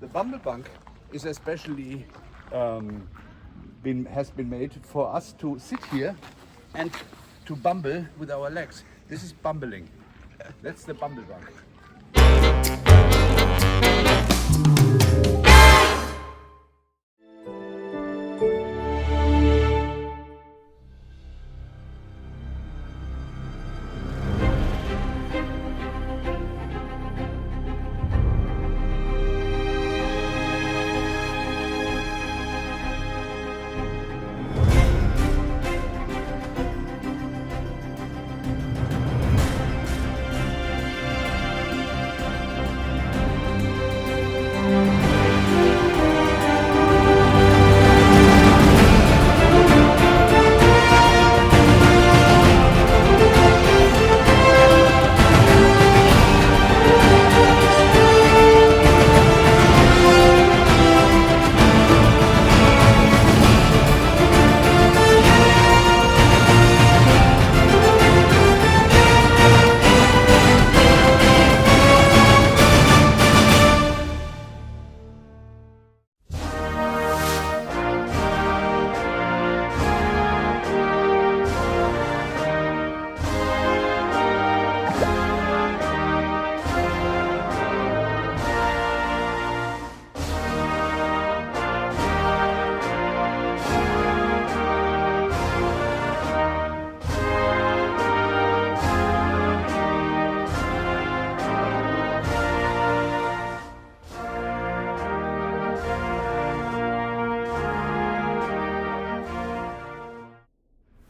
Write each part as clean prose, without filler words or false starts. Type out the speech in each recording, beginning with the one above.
The bumble bunk is especially has been made for us to sit here and to bumble with our legs. This is bumbling. That's the bumble bunk.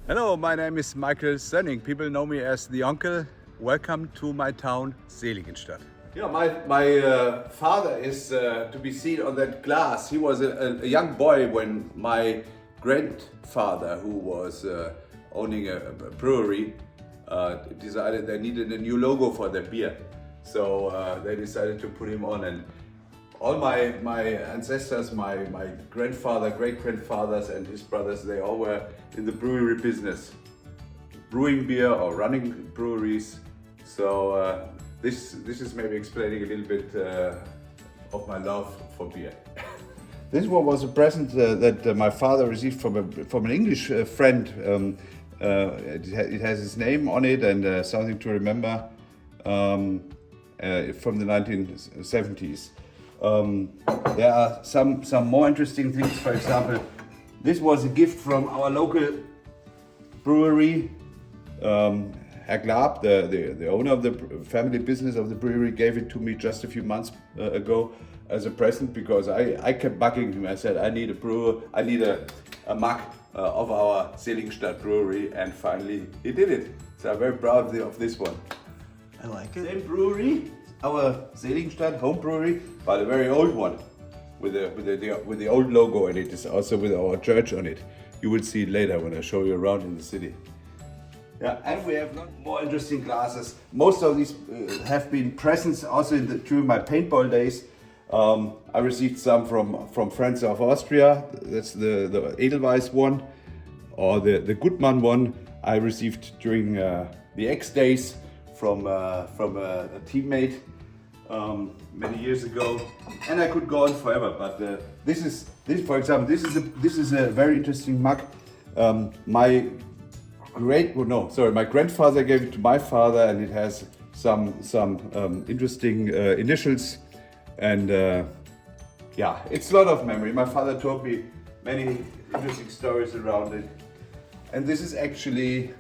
Hello, my name is Michael Sönning. People know me as the uncle. Welcome to my town, Seligenstadt. Yeah, my father is to be seen on that glass. He was a young boy when my grandfather, who was owning a brewery, decided they needed a new logo for their beer. So they decided to put him on, and all my ancestors, my grandfather, great-grandfathers and his brothers, they all were in the brewery business, brewing beer or running breweries. So this is maybe explaining a little bit of my love for beer. This one was a present that my father received from an English friend. It has his name on it and something to remember from the 1970s. There are some more interesting things. For example, this was a gift from our local brewery. Herr Glab, the owner of the family business of the brewery, gave it to me just a few months ago as a present, because I kept bugging him. I said, I need a mug of our Seligenstadt brewery, and finally he did it. So I'm very proud of this one. I like it. Same brewery, our Seligenstadt home brewery, but a very old one with the old logo, and it is also with our church on it. You will see it later when I show you around in the city. Yeah, and we have more interesting glasses. Most of these have been presents also during my paintball days. I received some from friends of Austria. That's the Edelweiss one, or the Gutmann one I received during the X days from a teammate many years ago, and I could go on forever. But this, for example, this is a very interesting mug. My grandfather gave it to my father, and it has some interesting initials, and yeah, it's a lot of memory. My father told me many interesting stories around it, and this is actually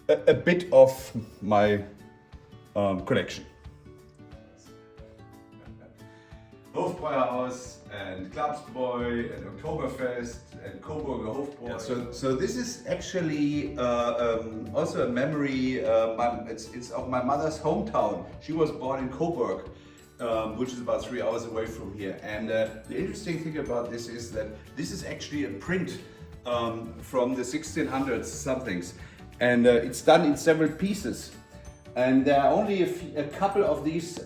a bit of my collection. Hofbräuhaus and Klapsbräu and Oktoberfest and Coburger Hofbräu. Yeah, so this is actually also a memory. It's of my mother's hometown. She was born in Coburg, which is about 3 hours away from here. And the interesting thing about this is that this is actually a print from the 1600s somethings, and it's done in several pieces. And there are only a couple of these,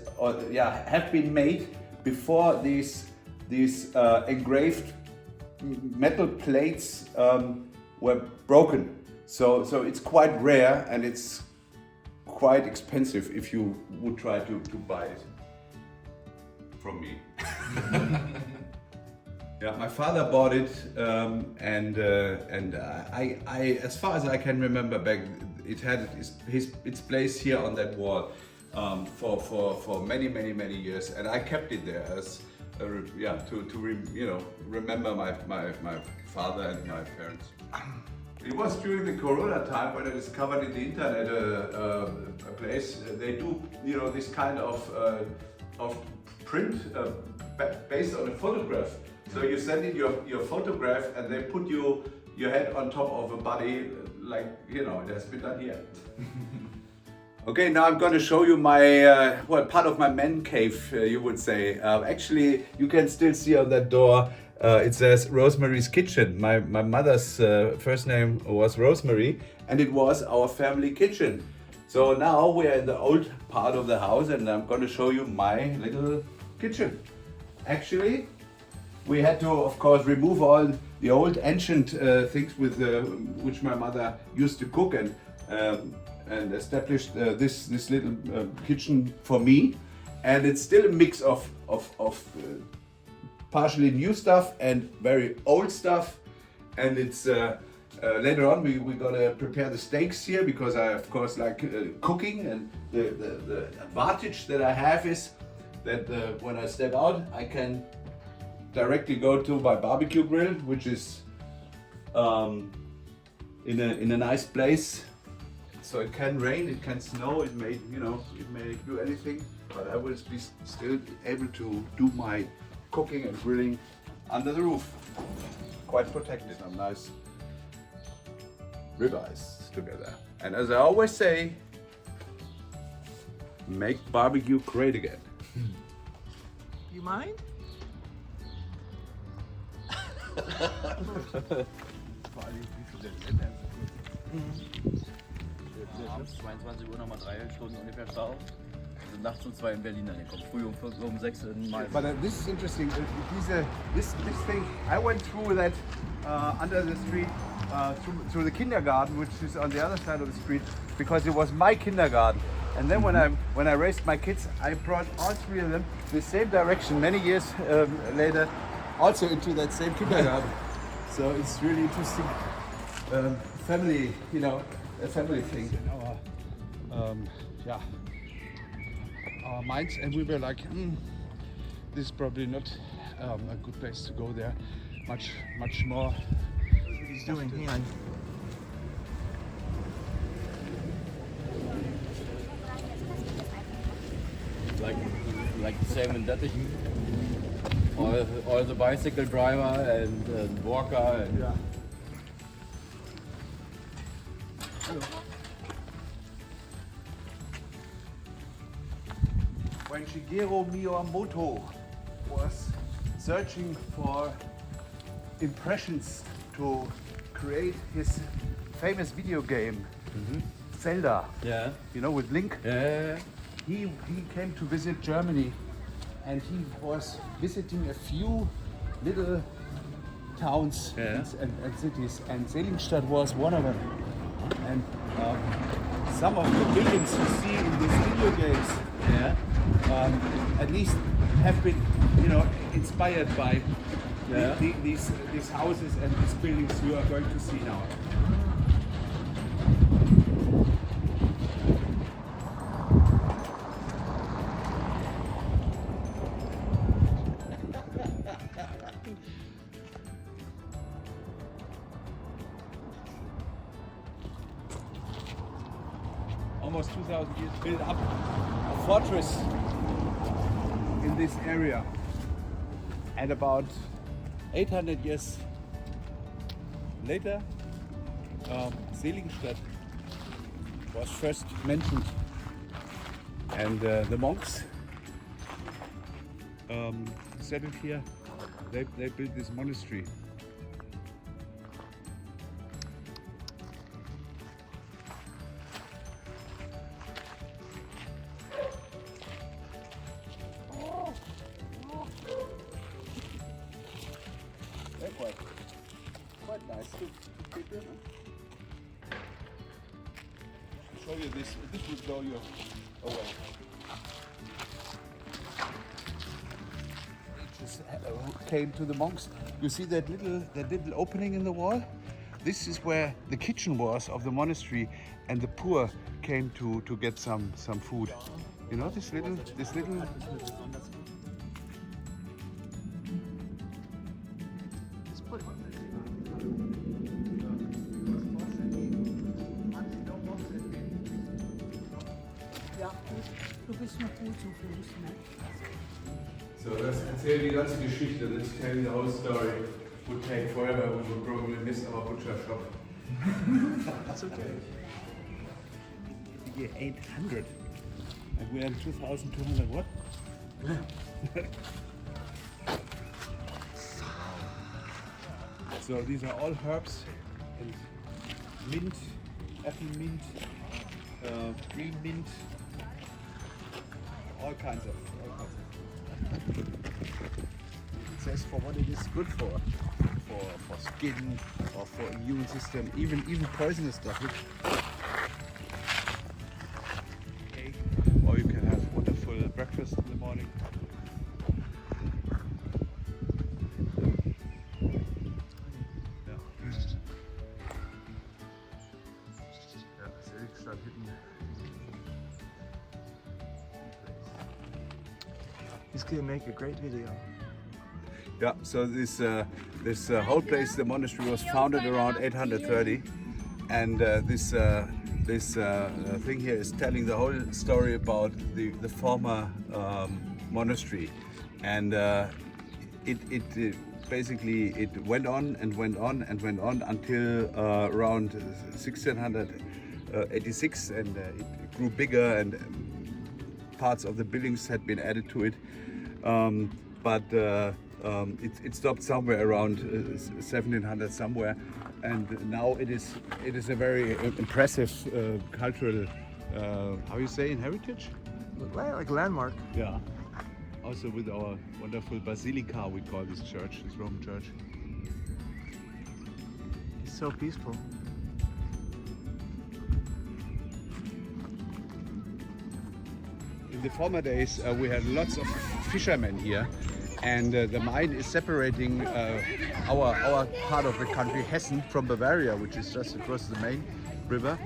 have been made before these engraved metal plates were broken. So it's quite rare, and it's quite expensive if you would try to buy it from me. Yeah, my father bought it, and I, as far as I can remember back, it had its place here on that wall for many years, and I kept it there as to remember my father and my parents. It was during the Corona time when I discovered in the internet a place they do this kind of print based on a photograph. So you send in your photograph and they put your head on top of a body, like it has been done here. Okay, now I'm going to show you my part of my man cave, you would say. Actually, you can still see on that door. It says Rosemary's Kitchen. My mother's first name was Rosemary, and it was our family kitchen. So now we're in the old part of the house, and I'm going to show you my little kitchen. Actually, we had to, of course, remove all the old ancient things with which my mother used to cook, and established this little kitchen for me. And it's still a mix of partially new stuff and very old stuff. And it's later on we're gonna prepare the steaks here, because I of course like cooking, and the advantage that I have is that when I step out I can directly go to my barbecue grill, which is in a nice place. So it can rain, it can snow, it may do anything, but I will be still able to do my cooking and grilling under the roof. Quite protected on nice ribeyes together. And as I always say, make barbecue great again. You mind? Abends 22 Uhr nochmal 3 Stunden ungefähr Stau. Also nachts um 2 in Berlin angekommen. Früh um 6 in Mainz. But this is interesting. This thing, I went through that under the street through the kindergarten, which is on the other side of the street, because it was my kindergarten. And then when I raised my kids, I brought all three of them the same direction many years later, also into that same kindergarten. So it's really interesting family, a family thing. In our minds, and we were like, this is probably not a good place to go there. Much more. What he's doing here. Like the same in Dettichen. All the bicycle driver and walker and Yeah. Hello. When Shigeru Miyamoto was searching for impressions to create his famous video game, Zelda, yeah. With Link, Yeah. he came to visit Germany, and he was visiting a few little towns and cities, and Seligenstadt was one of them. And some of the buildings you see in these video games, at least have been, inspired by these houses and these buildings you are going to see now. Almost 2,000 years built up a fortress in this area, and about 800 years later, Seligenstadt was first mentioned, and the monks settled here. They built this monastery. They're quite nice to keep in. I'll show you this. This will blow you away. came to the monks. You see that little opening in the wall? This is where the kitchen was of the monastery, and the poor came to get some food. You know this little. So das erzählt die ganze Geschichte. This telling the whole story. Would take forever. We would probably miss our butcher shop. That's okay. Year 800, and we are in 2200 what? So these are all herbs and mint, apple mint, green mint, all kinds of. It says for what it is good for skin or for immune system, even poisonous stuff. Or you can have wonderful breakfast in the morning. This could make a great video. Yeah, so this whole place, the monastery, was founded around 830, and this thing here is telling the whole story about the former monastery, and it basically went on and went on and went on until around 1686, and it grew bigger, and parts of the buildings had been added to it, but it stopped somewhere around 1700 somewhere, and now it is a very impressive cultural how you say, in heritage? Like landmark. Yeah. Also with our wonderful basilica, we call this church, this Roman church. It's so peaceful. In the former days, we had lots of fishermen here, and the mine is separating our part of the country, Hessen, from Bavaria, which is just across the main river.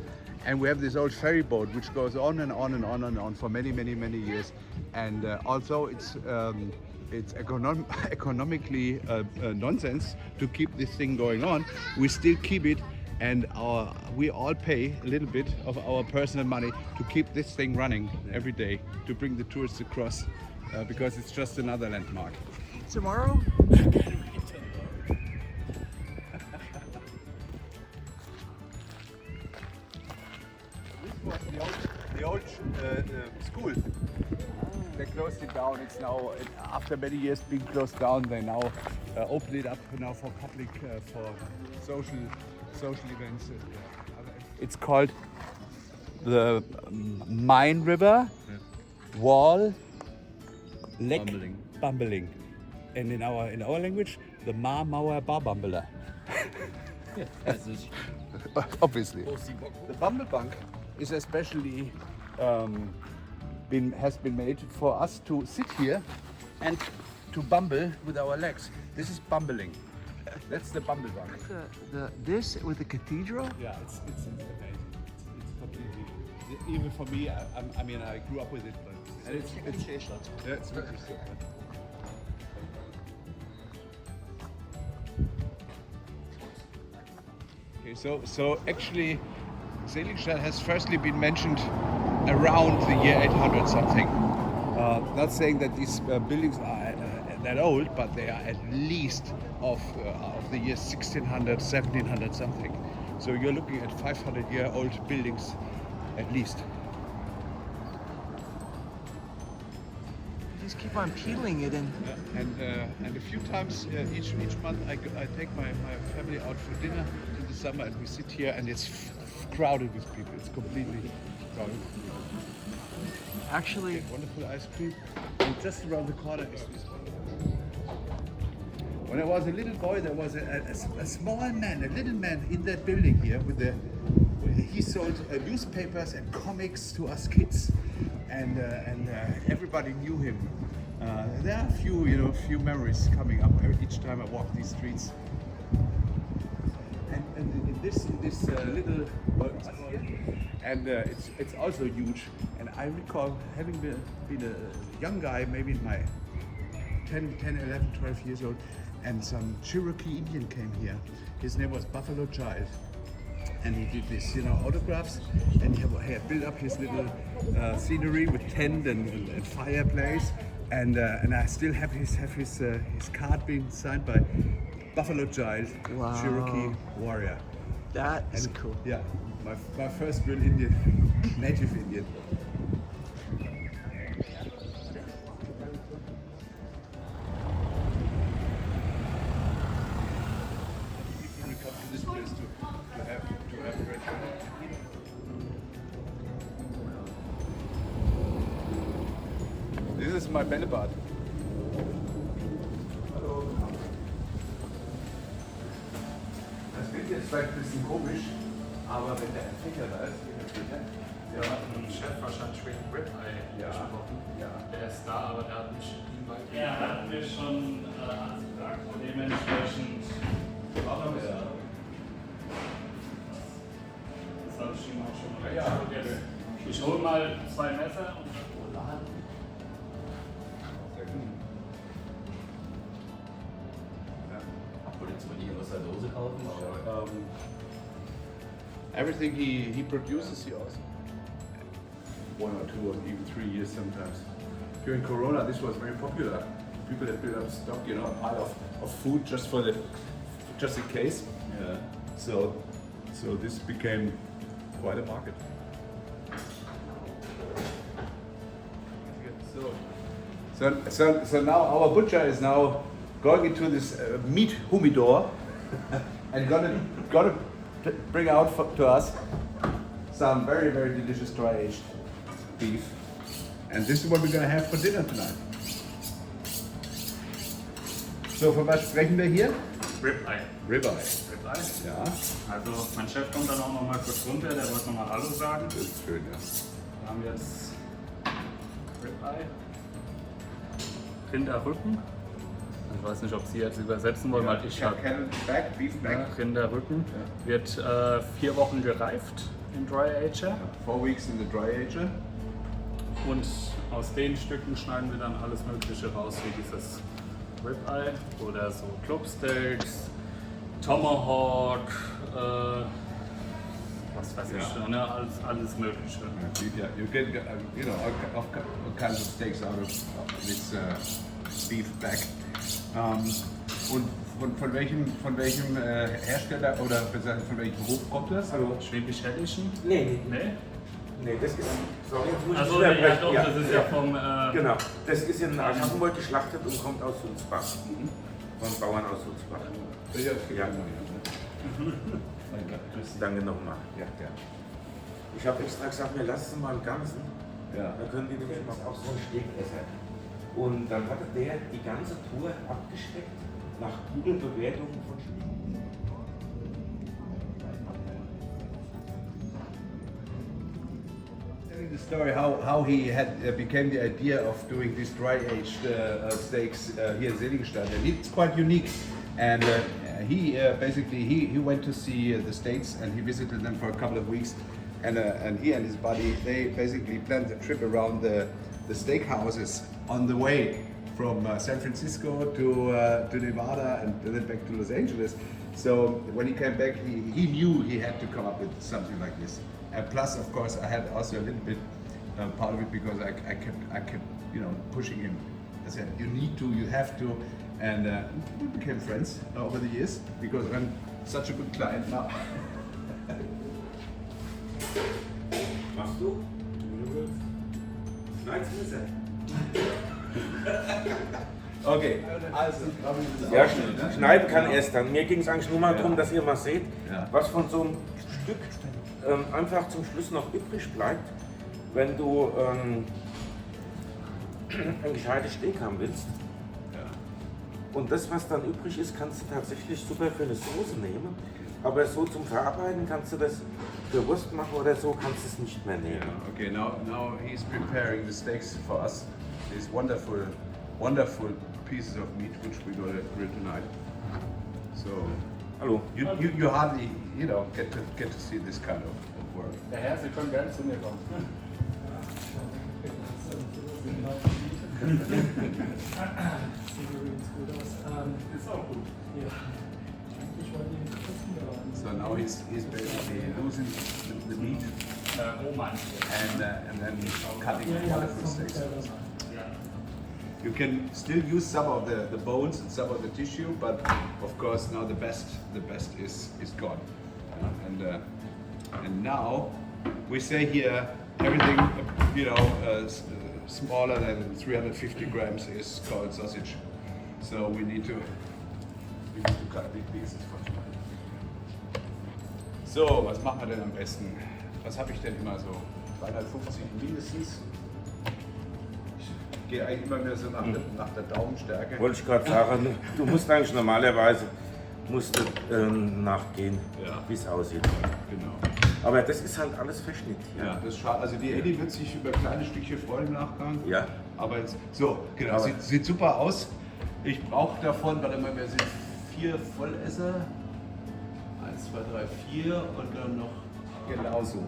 And we have this old ferry boat which goes on and on and on and on for many years. And also it's economically nonsense to keep this thing going on. We still keep it, and we all pay a little bit of our personal money to keep this thing running every day, to bring the tourists across, because it's just another landmark. Tomorrow? The old school. They closed it down. It's now, after many years being closed down, they now open it up now for public, for social events. It's called the Main River Wall Lek Bambeling, and in our language, the Ma Mauer Barbambeler. Obviously, the Bumblebank is especially has been made for us to sit here and to bumble with our legs. This is bumbling. That's the Bumblebank. This with the cathedral? Yeah, it's amazing. It's completely. Even for me, I mean, I grew up with it, but and it's very simple. Okay, so actually, Seligenstadt has firstly been mentioned around the year 800 something. Not saying that these buildings are that old, but they are at least of the year 1600, 1700 something. So you're looking at 500-year-old buildings at least. You just keep on peeling it in. And a few times each month I take my family out for dinner in the summer, and we sit here, and it's crowded with people. It's completely crowded with people. Actually, wonderful ice cream, and just around the corner is this one. When I was a little boy, there was a small man, a little man in that building here he sold newspapers and comics to us kids, and everybody knew him. There are a few memories coming up each time I walk these streets. And in this little, and it's also huge. And I recall having been a young guy, maybe in my 10, 11, 12 years old, and some Cherokee Indian came here. His name was Buffalo Child. And he did this, autographs, and he had built up his little scenery with tent and fireplace, and I still have his card being signed by Buffalo Child, Wow. Cherokee warrior. That is cool. Yeah, my first real Indian, native Indian. We come to this place to have bread. This is my Bällebad. Hallo. Das wird jetzt vielleicht ein bisschen komisch, aber wenn der Entwickler da ist, geht das sicher. Wir hatten einen Chef wahrscheinlich wegen Ribeye gesprochen. Ja. Der ist da, aber der hat nicht Invite. Ja, hatten wir schon gesagt. Dementsprechend machen wir es. Das habe ich ihm auch schon mal gesagt. Ich hole mal 2 Messer und Wolltest du die aus der Dose kaufen? Everything he produces, he also 1 or 2 or even 3 years sometimes. During Corona, this was very popular. People had built up stock, a pile of food just in case. Yeah. So this became quite a market. So now our butcher is now going into this meat humidor and gonna bring out to us some very, very delicious dry aged beef. And this is what we're gonna have for dinner tonight. So, von was sprechen wir hier? Ribeye. Ribeye. Ribeye. Ja, Also mein Chef kommt dann auch noch mal kurz runter, der wollte noch mal Hallo sagen. das ist schön, ja. Wir haben jetzt Ribeye. Rinderrücken. Ich weiß nicht, ob Sie jetzt übersetzen wollen, weil ich habe Back, beef back. Rinderrücken. Wird 4 Wochen gereift im Dry Ager. 4 weeks in the dry ager. Und aus den Stücken schneiden wir dann alles Mögliche raus, wie dieses Ribeye oder so Clubsteaks, Tomahawk, was weiß ich, ne? alles Mögliche. Yeah, you get all kinds of steaks out of this beef back. Und von welchem Hersteller oder von welchem Hof kommt das? Also Schwäbisch-Hessischen? Nee, Nee? das ist. Sorry, jetzt muss ich Also wieder ja, brechen. doch, das ist ja vom. Genau, das ist in Aschaffenburg geschlachtet und kommt aus Sulzbach. Von Bauern aus Sulzbach. Ja. Danke nochmal. Ja, ja. Ich habe extra gesagt, wir lassen es mal im Ganzen. Ja. Dann können die nämlich mal auch so ein Steakesser. Und dann hatte der die ganze Tour abgesteckt nach Google-Bewertungen von Steak. Telling the story how he had became the idea of doing these dry aged steaks here in Seligenstadt, and it's quite unique. And he basically he went to see the States and he visited them for a couple of weeks, and he and his buddy they basically planned a trip around the steakhouses on the way from San Francisco to Nevada and then back to Los Angeles. So when he came back, he knew he had to come up with something like this. And plus, of course, I had also a little bit part of it because I kept pushing him. I said, you have to, and we became friends over the years because I'm such a good client now. Machst du? Schneid's Messer. Okay, also, Ja, schneiden kann erst dann. Mir ging es eigentlich nur mal darum, dass ihr mal seht, Ja. was von so einem Stück einfach zum Schluss noch übrig bleibt, wenn du ein gescheites Steak haben willst. Und das, was dann übrig ist, kannst du tatsächlich super für eine Soße nehmen. Aber so zum Verarbeiten kannst du das für Wurst machen oder so, kannst du es nicht mehr nehmen. Okay, now he's preparing the steaks for us. These wonderful wonderful pieces of meat which we're gonna grill tonight. So Hallo. you hardly, get to see this kind of work. Der Herr, Sie können gerne zu mir kommen. Ist auch gut. So now he's basically losing the meat Roman. and then cutting wonderful steaks. You can still use some of the bones and some of the tissue, but of course now the best is gone. And now we say here everything smaller than 350 grams is called sausage. So we need to cut big pieces for tonight. So, was machen wir denn am besten? Was habe ich denn immer so? 350 mindestens. Ich gehe eigentlich immer mehr so nach der Daumenstärke. Wollte ich gerade sagen, du musst eigentlich normalerweise nachgehen, Ja. wie es aussieht. Genau. Aber das ist halt alles Verschnitt. Ja, das ist schade. Also die Eddie wird sich über kleine Stückchen freuen im Nachgang. Ja. Aber jetzt, so, genau, Aber- sieht super aus. Ich brauche davon, warte mal, wir sind 4 Vollesser. 1, 2, 3, 4 und dann noch genauso.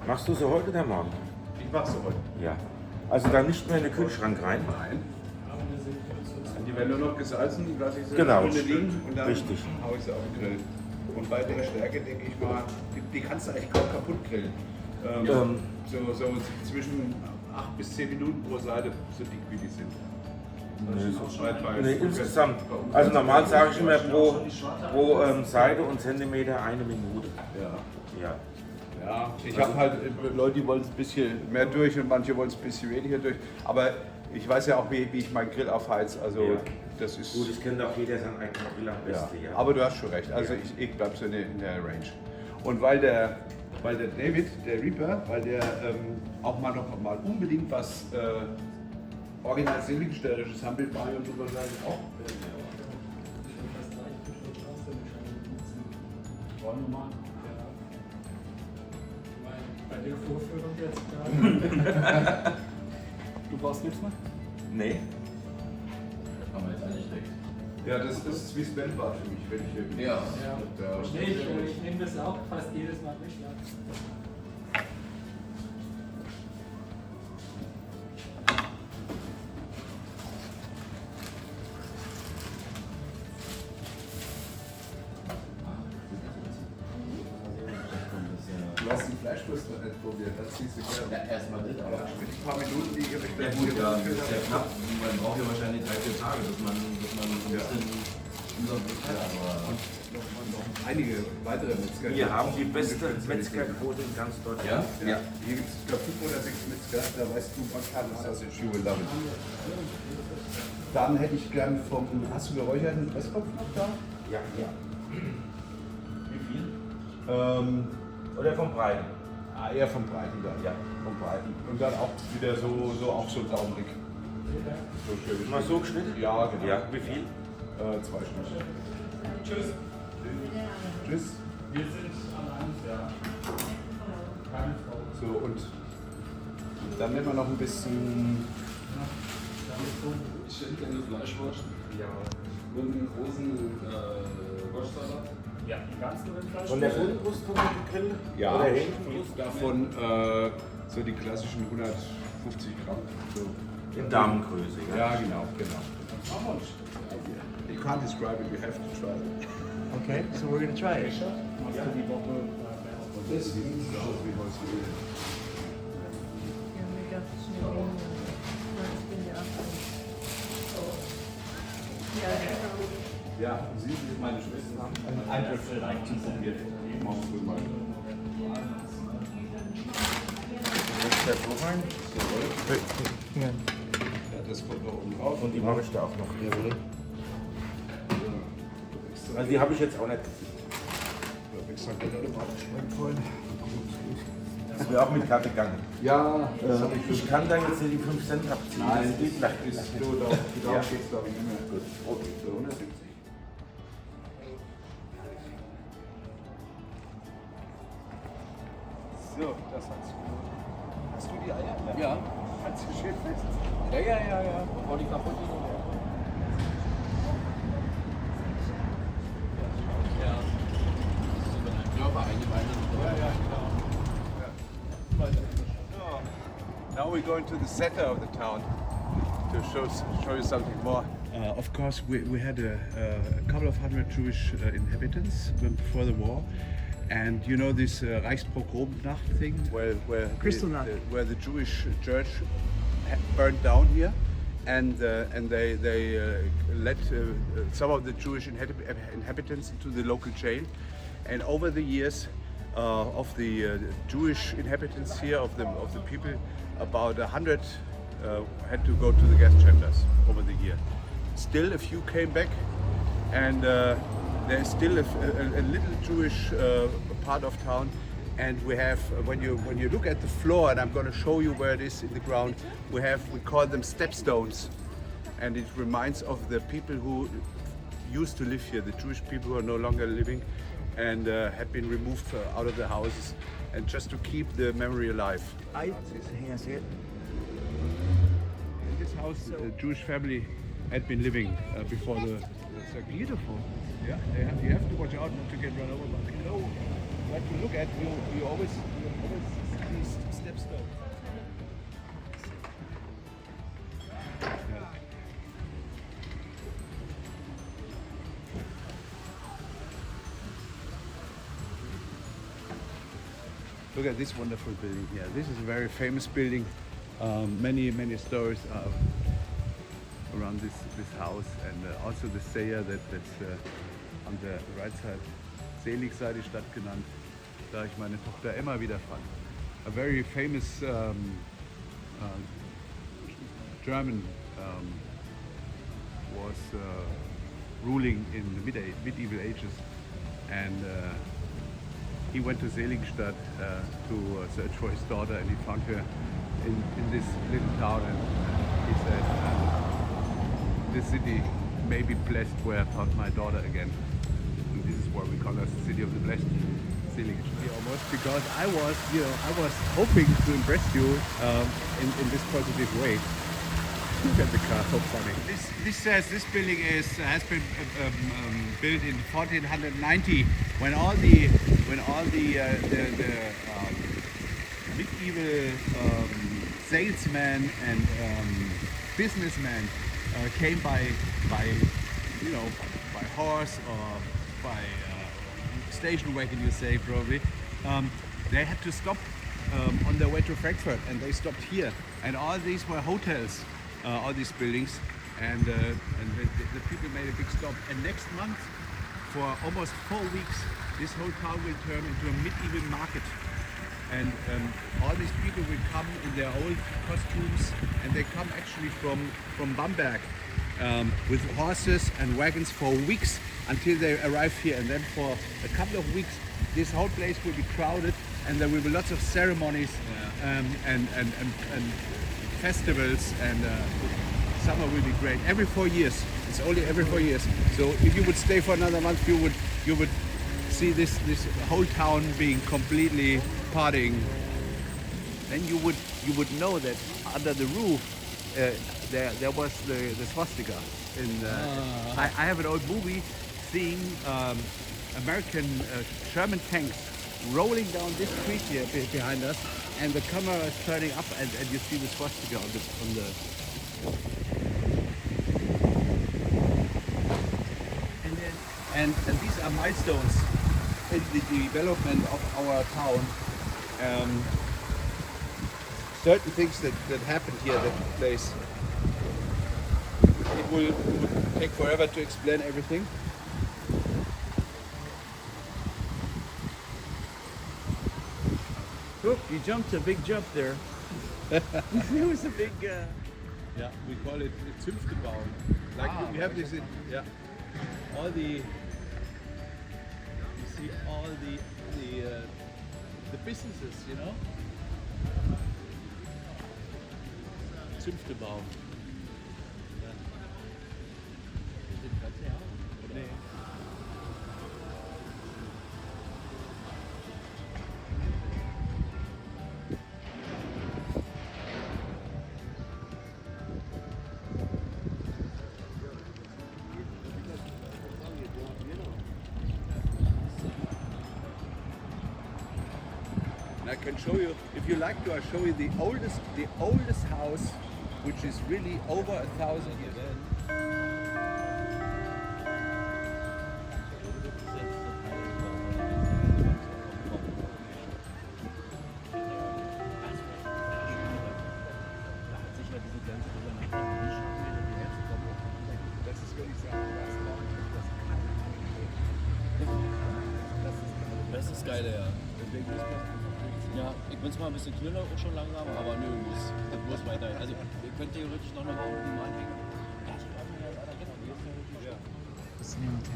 Machst du so heute oder morgen? Ich mache so heute. Ja. Also dann nicht mehr in den Kühlschrank rein. Nein. Die werden nur noch gesalzen, lasse ich sie Genau, eine Stunde liegen und dann richtig. haue ich sie auf den Grill. Und bei der Stärke denke ich mal, die kannst du eigentlich kaum kaputt grillen. So zwischen 8 bis 10 Minuten pro Seite, so dick wie die sind. Nee, insgesamt. Also normal sage ich immer pro Seite und Zentimeter 1 Minute. Ja. Ja. Ja, ich habe halt Leute, die wollen es ein bisschen mehr durch und manche wollen es ein bisschen weniger durch. Aber ich weiß ja auch, wie ich meinen Grill aufheiz. Also Ja. das ist. Gut, es kennt auch jeder seinen eigenen Grill am Ja. besten. Ja. Aber du hast schon recht. Also ich bleibe so in der Range. Und weil der David, der Reaper, weil der auch mal unbedingt was original Silbenstörrisches haben will, Mario und wahrscheinlich auch. Wollen wir mal? Bei der Vorführung jetzt gerade. Du brauchst nichts mehr? Nee. Haben wir jetzt eingesteckt. Ja, das ist wie Spellbad für mich, wenn ich hier bin. Ja. Ich nehme das auch fast jedes Mal mit. Ja. Du hast den Fleischwurst noch nicht probiert, das siehst du gerne. Ja, erstmal das, aber. Wenn ich ein paar Minuten liege, habe ich Ja gut, ja, das ist ja knapp. Man braucht ja wahrscheinlich 3-4 Tage, bis man so ein bisschen Überblick hat. Aber noch einige weitere Metzger. Wir haben die beste Metzgerquote in ganz Deutschland. ja. Hier gibt es, ich glaube, 5 oder 6 Metzger, da weißt du, was kann das aus den Schuhe love it. Dann hätte ich gern hast du geräucherten Presskopf noch da? Ja. Wie viel? Oder vom Breiten. Eher vom Breiten dann. Ja. Vom Breiten. Und dann auch wieder so daumendick. So schön. Mal so geschnitten? Ja, genau. Ja, wie viel? 2 Stück. Tschüss. Tschüss. Wir sind allein, ja. Keine Frau. So, und dann nehmen wir noch ein bisschen. Schindlerne Fleischwurst. Ja. Und einen großen Wurstsalat. Ja, die ganzen Rindfleisch. Von der Fullbrust von dem Grill? Ja, Oder Hähnchenbrust? davon so die klassischen 150 Gramm. So. In Damengröße, ja. Ja, genau. You can't describe it, you have to try it. Okay, so we're gonna try it. Machst du die Woche Und das sieht aus wie heute. Ja, Sie sind meine Schwester. Ein Löffel reicht schon probiert. Machst du mal. Der so rein. Ja. Ja, das kommt noch oben drauf. Und die mache ich da auch noch. Also die habe ich jetzt auch nicht. Extra Kartoffel aufgeschmeckt vorhin. Das wäre auch mit Karte gegangen. Ja, Ich kann da jetzt die 5 Cent abziehen. Nein, das geht leider ist nicht. so, da Ja. geht es glaube ich nicht mehr. Gut, okay, so 170. So, das hat's gut. Hast du die Eier? Ja. Kannst du schön fest. Ja. Bevor die kaputt gehen. Ja. Das ist über deinen Körper eingemeindet. Now we're going to the center of the town to show you something more. Of course, we had a couple of hundred Jewish inhabitants before the war, and you know this Reichspogromnacht thing, where where the Jewish church burned down here, and they let some of the Jewish inhabitants into the local jail, and over the years. Of the Jewish inhabitants here, of the people, about 100 had to go to the gas chambers over the year. Still, a few came back, and there's still a little Jewish part of town. And we have, when you look at the floor, and I'm going to show you where it is in the ground, we call them stepstones, and it reminds of the people who used to live here, the Jewish people who are no longer living, and had been removed out of the houses, and just to keep the memory alive. Hang on a second. In this house, a Jewish family had been living before the circle. Beautiful. Yeah, you have to watch out not to get run over. But you know what you look at, you always see these stepstones. Look at this wonderful building here. This is a very famous building. Many stories are around this house, and also the Seher that's on the right side. Selig sei die Stadt genannt, da ich meine Tochter immer wieder fand. A very famous German was ruling in the medieval ages, and he went to Seligstadt to search for his daughter, and he found her in this little town, and he said, this city may be blessed where I found my daughter again. And this is why we call us the city of the blessed, Seligstadt. Almost because I was hoping to impress you in this positive way. Look at the car, so funny. This says this building has been built in 1490, when all the medieval salesmen and businessmen came by horse or by station wagon, you say probably. They had to stop on their way to Frankfurt, and they stopped here. And all these were hotels. All these buildings, and the people made a big stop. And next month, for almost 4 weeks, this whole town will turn into a medieval market. And all these people will come in their old costumes, and they come actually from Bamberg with horses and wagons for weeks until they arrive here. And then for a couple of weeks, this whole place will be crowded, and there will be lots of ceremonies and festivals, and summer will be great. Every 4 years. It's only every 4 years. So if you would stay for another month, you would see this whole town being completely partying. Then you would know that under the roof there was the swastika. I have an old movie seeing American Sherman tanks rolling down this street here behind us, and the camera is turning up, and you see the swastika on the and these are milestones in the development of our town. Certain things that happened here, that took place. It would take forever to explain everything. Look, you jumped a big jump there. It was a big. Yeah, we call it Zünftebaum. Like we have this in, all the, you see all the businesses, you know. Zünftebaum. Nee. I can show you, if you like to, I'll show you the oldest house, which is really over 1,000 years old. Das ist geil, ja. Ja, ich bin zwar ein bisschen knüller auch schon langsam, aber nö, muss weiter. Also, ihr könnt theoretisch noch mal unten anhängen.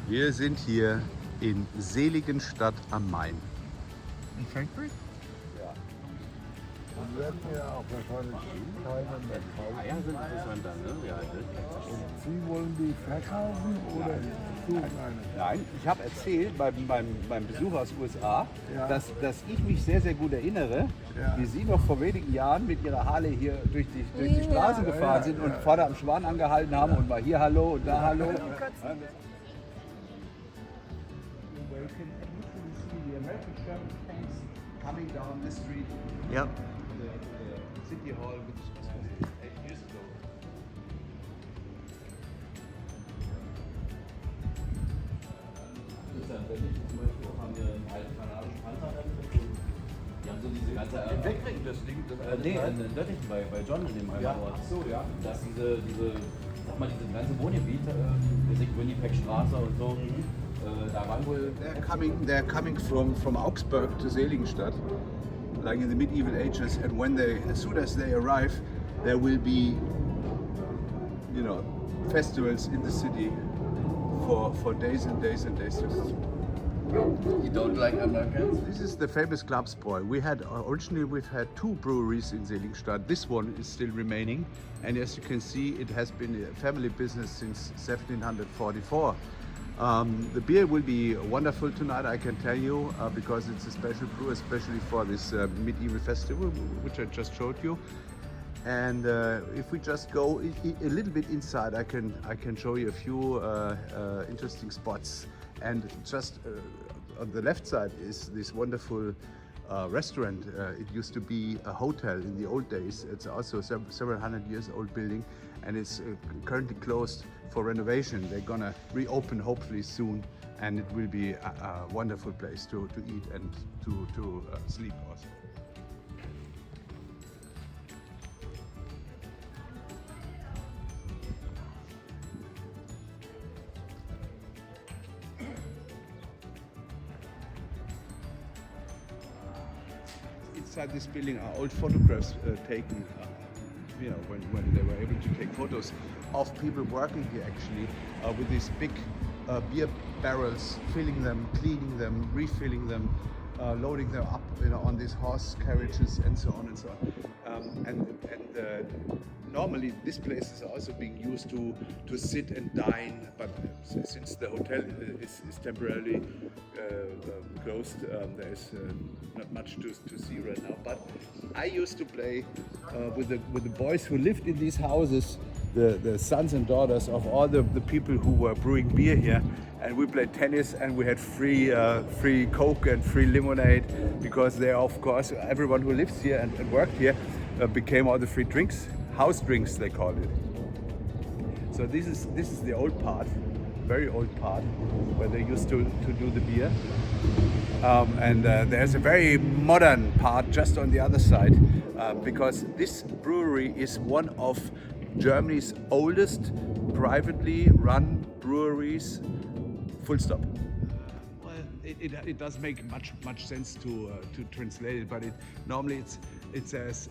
Wir sind hier in Seligenstadt am Main. In Frankfurt? werden ja auch wahrscheinlich keiner mehr kaufen. Eier sind interessant dann, ne? Ja, Und Sie wollen die verkaufen oder suchen eine? Nein, ich habe erzählt beim Besuch aus USA, Ja. dass ich mich sehr, sehr gut erinnere, Ja. wie Sie noch vor wenigen Jahren mit Ihrer Harley hier durch die Straße gefahren sind und vorne am Schwan angehalten haben und mal hier Hallo und da Hallo. Coming down this street. Yep. The City Hall, which was 8 years ago. Die haben so diese ganze. Wegkriegen das Ding. Nee, in Döttichen bei John in dem Ja, Ort. ach so, ja. Dass diese, sag mal, diese ganze Wohngebiet, Winnipeg-Straße und so, da waren wohl. They're coming from Augsburg to Seligenstadt, like in the medieval ages, and as soon as they arrive, there will be, festivals in the city for days and days and days. You don't like Americans? This is the famous Clubsbräu. Originally we've had 2 breweries in Seligenstadt. This one is still remaining, and as you can see, it has been a family business since 1744. The beer will be wonderful tonight, I can tell you, because it's a special brew, especially for this medieval festival, which I just showed you. And if we just go a little bit inside, I can show you a few interesting spots. And just on the left side is this wonderful restaurant. It used to be a hotel in the old days. It's also several hundred years old building, and it's currently closed for renovation. They're gonna reopen hopefully soon, and it will be a wonderful place to eat and to sleep also. Inside this building are old photographs taken, when they were able to take photos of people working here actually with these big beer barrels, filling them, cleaning them, refilling them, loading them up, on these horse carriages and so on and so on. Normally this place is also being used to sit and dine, but since the hotel is temporarily closed, there is not much to see right now. But I used to play with the boys who lived in these houses, the sons and daughters of all the people who were brewing beer here, and we played tennis, and we had free Coke and free lemonade, because they, of course, everyone who lives here and worked here became all the free drinks. House drinks, they call it. So this is the old part, very old part, where they used to do the beer. And there's a very modern part just on the other side, because this brewery is one of Germany's oldest privately run breweries. Full stop. Well, it does make much sense to translate it, but normally it says.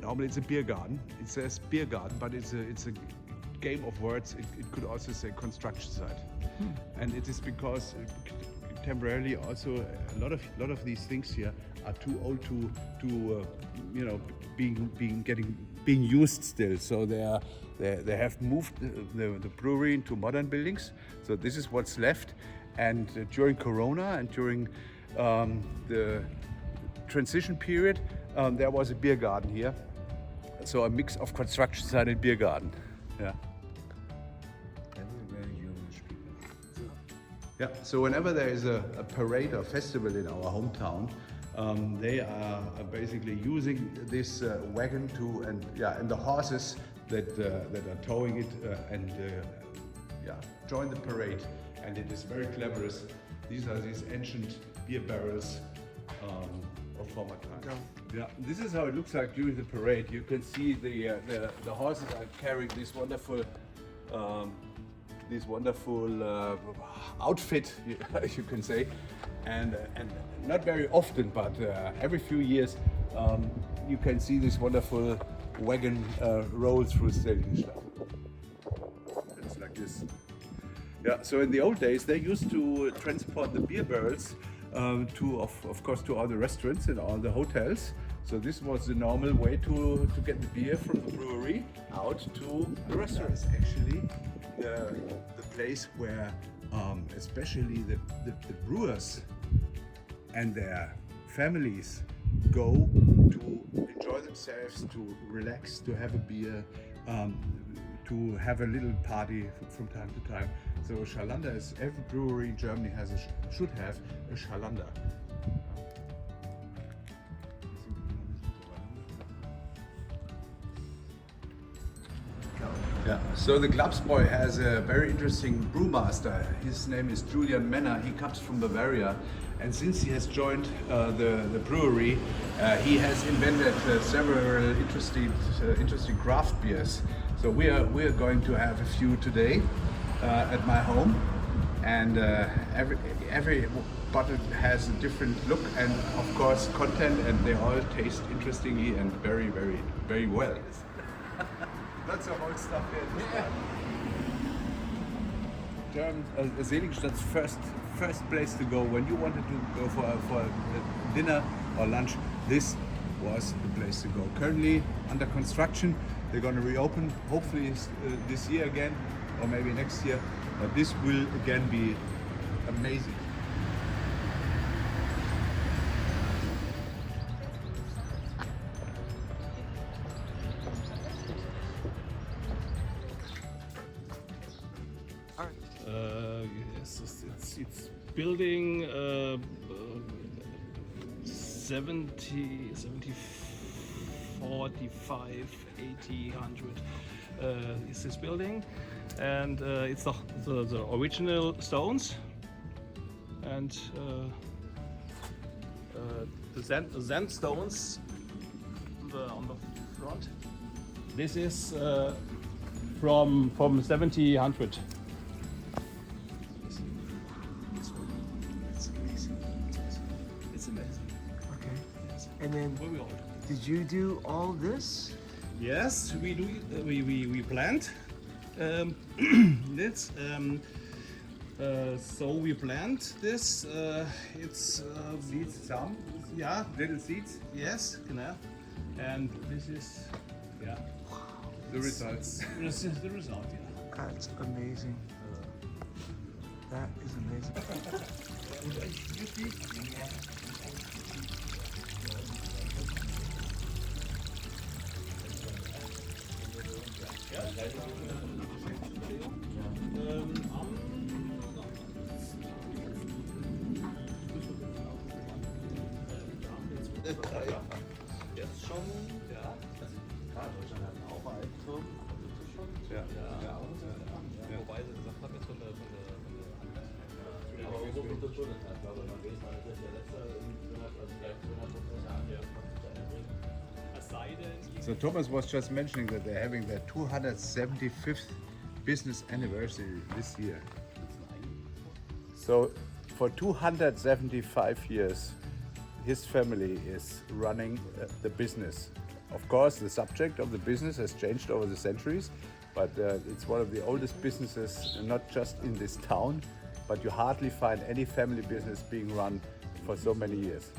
Normally it's a beer garden. It says beer garden, but it's a game of words. It could also say construction site, and it is because temporarily also a lot of these things here are too old to being used still. So they have moved the brewery into modern buildings. So this is what's left. And during Corona and during the transition period, there was a beer garden here. So a mix of construction site and beer garden. Yeah. Yeah. So whenever there is a parade or festival in our hometown, They are basically using this wagon to, and the horses that are towing it join the parade. And it is very clever. These are these ancient beer barrels of former times. Yeah, this is how it looks like during the parade. You can see the horses are carrying this wonderful outfit, you can say, and not very often, but every few years you can see this wonderful wagon roll through Seligenstadt. It's like this. Yeah. So in the old days, they used to transport the beer barrels of course, to all the restaurants and all the hotels. So this was the normal way to get the beer from the brewery out to the restaurants. Actually, the place where especially the brewers and their families go to enjoy themselves, to relax, to have a beer, to have a little party from time to time. So Schalander is, every brewery in Germany should have a Schalander. Yeah. So the Glapsbräu has a very interesting brewmaster. His name is Julian Menner. He comes from Bavaria, and since he has joined the brewery, he has invented several interesting craft beers. So we are going to have a few today at my home, and every bottle has a different look and of course content, and they all taste interestingly and very, very, very well. Lots of old stuff here. Seligenstadt's first place to go when you wanted to go for dinner or lunch. This was the place to go. Currently under construction. They're going to reopen hopefully this year again, or maybe next year. But this will again be amazing. Yes, it's building 70, 45, 80, 100 is this building, and it's the original stones, and the sandstones on the front. This is from 70, 100. And then, did you do all this? Yes, we do. We plant. This. So we plant this. It's Seeds, some? yeah, Little seeds? yes, genau. And this is The results. this is the result. Yeah. That's amazing. That is amazing. Jetzt schon, ja. Deutschland hat auch einen Turm. Ja. Wobei sie gesagt haben, jetzt von der So Thomas was just mentioning that they're having their 275th business anniversary this year. So for 275 years, his family is running the business. Of course, the subject of the business has changed over the centuries, but it's one of the oldest businesses, not just in this town, but you hardly find any family business being run for so many years.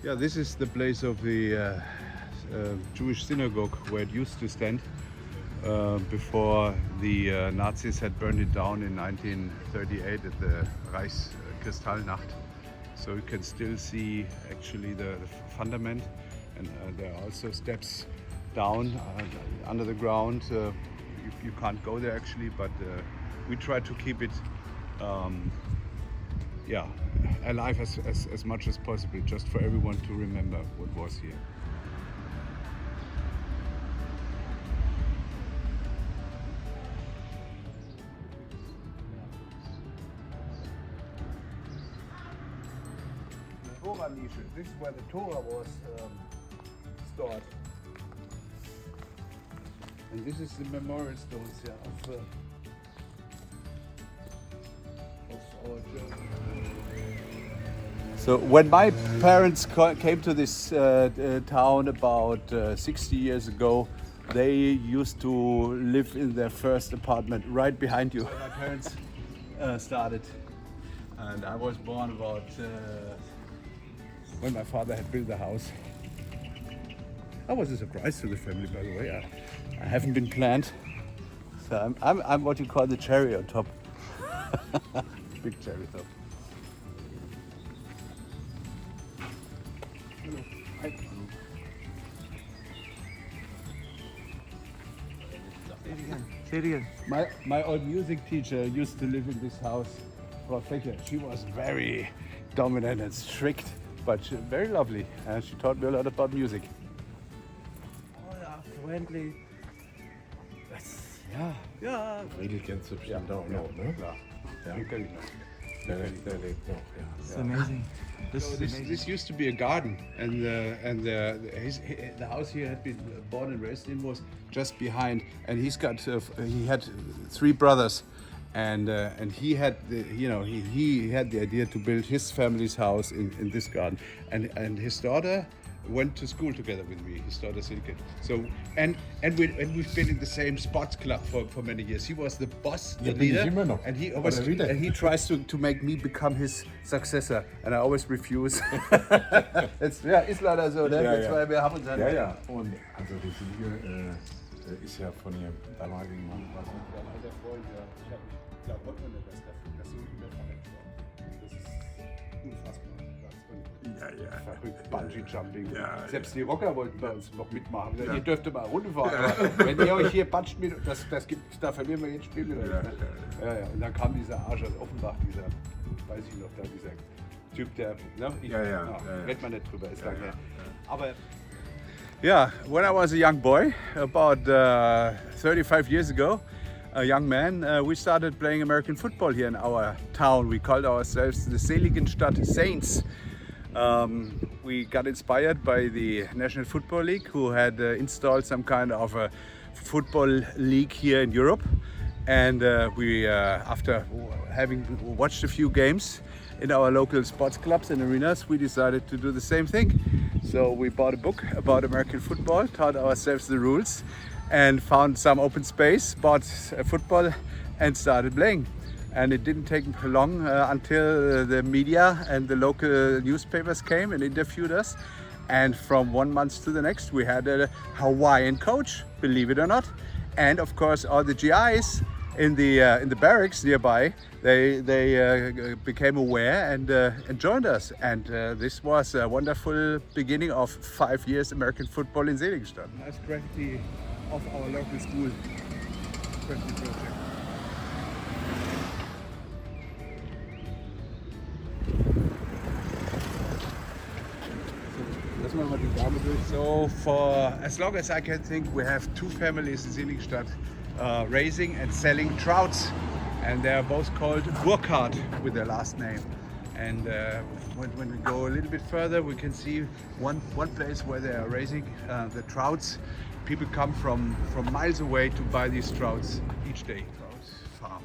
Yeah, this is the place of the Jewish synagogue where it used to stand. before the Nazis had burned it down in 1938 at the Reichskristallnacht. So you can still see actually the fundament, and there are also steps down under the ground. You can't go there actually, but we try to keep it alive as much as possible, just for everyone to remember what was here. This is where the Torah was stored. And this is the memorial stones of our children. So when my parents came to this town about 60 years ago, they used to live in their first apartment right behind you. My parents started, and I was born about when my father had built the house. That was a surprise to the family, by the way. I haven't been planned, so I'm what you call the cherry on top. Big cherry top. Say it again. My old music teacher used to live in this house. Frau Fecke. She was very dominant and strict, but very lovely, and she taught me a lot about music. Oh ja, friendly. Ja. Friedel kennst du bestimmt auch noch, ne? Klar. Ja. Den kenn ich noch. Der lebt noch, ja. It's amazing. This used to be a garden, and the house he had been born and raised in was just behind. And he had 3 brothers, and he had he had the idea to build his family's house in this garden, and his daughter went to school together with me, his daughter Silke. So and we've been in the same sports club for many years. He was the boss, the bin ich leader, immer noch. and he tries to make me become his successor, and I always refuse. Ist leider so, ne? Wir haben uns Ja, ja. Und also die Silke ist ja von ihrem damaligen Mann, was nicht? alter Freund, ja. Ich glaube heute noch nicht, dass so viel verletzt war. Das ist unfassbar. Ja. Bungee-Jumping. Ja, Selbst die Rocker wollten bei uns noch mitmachen. Ja. Ihr dürft mal runterfahren. Aber wenn ihr euch hier batscht, da verlieren wir jetzt Spiel mit euch. Ne? Ja. Und dann kam dieser Arsch aus Offenbach, weiß ich noch, dieser Typ, der, redet man nicht drüber, ist lange her. Aber when I was a young boy, about 35 years ago, a young man, we started playing American football here in our town. We called ourselves the Seligenstadt Saints. We got inspired by the National Football League, who had installed some kind of a football league here in Europe. And we, after having watched a few games in our local sports clubs and arenas, we decided to do the same thing. So we bought a book about American football, taught ourselves the rules, and found some open space, bought a football, and started playing. And it didn't take long until the media and the local newspapers came and interviewed us. And from one month to the next, we had a Hawaiian coach, believe it or not. And of course, all the GIs in the barracks nearby, they became aware and joined us. And this was a wonderful beginning of 5 years American football in Seligenstadt. Nice graffiti of our local school. Graffiti project. So for as long as I can think, we have 2 families in Seligenstadt raising and selling trouts, and they are both called Burkhardt with their last name. And when we go a little bit further, we can see one place where they are raising the trouts. People come from miles away to buy these trouts each day. Trout farm.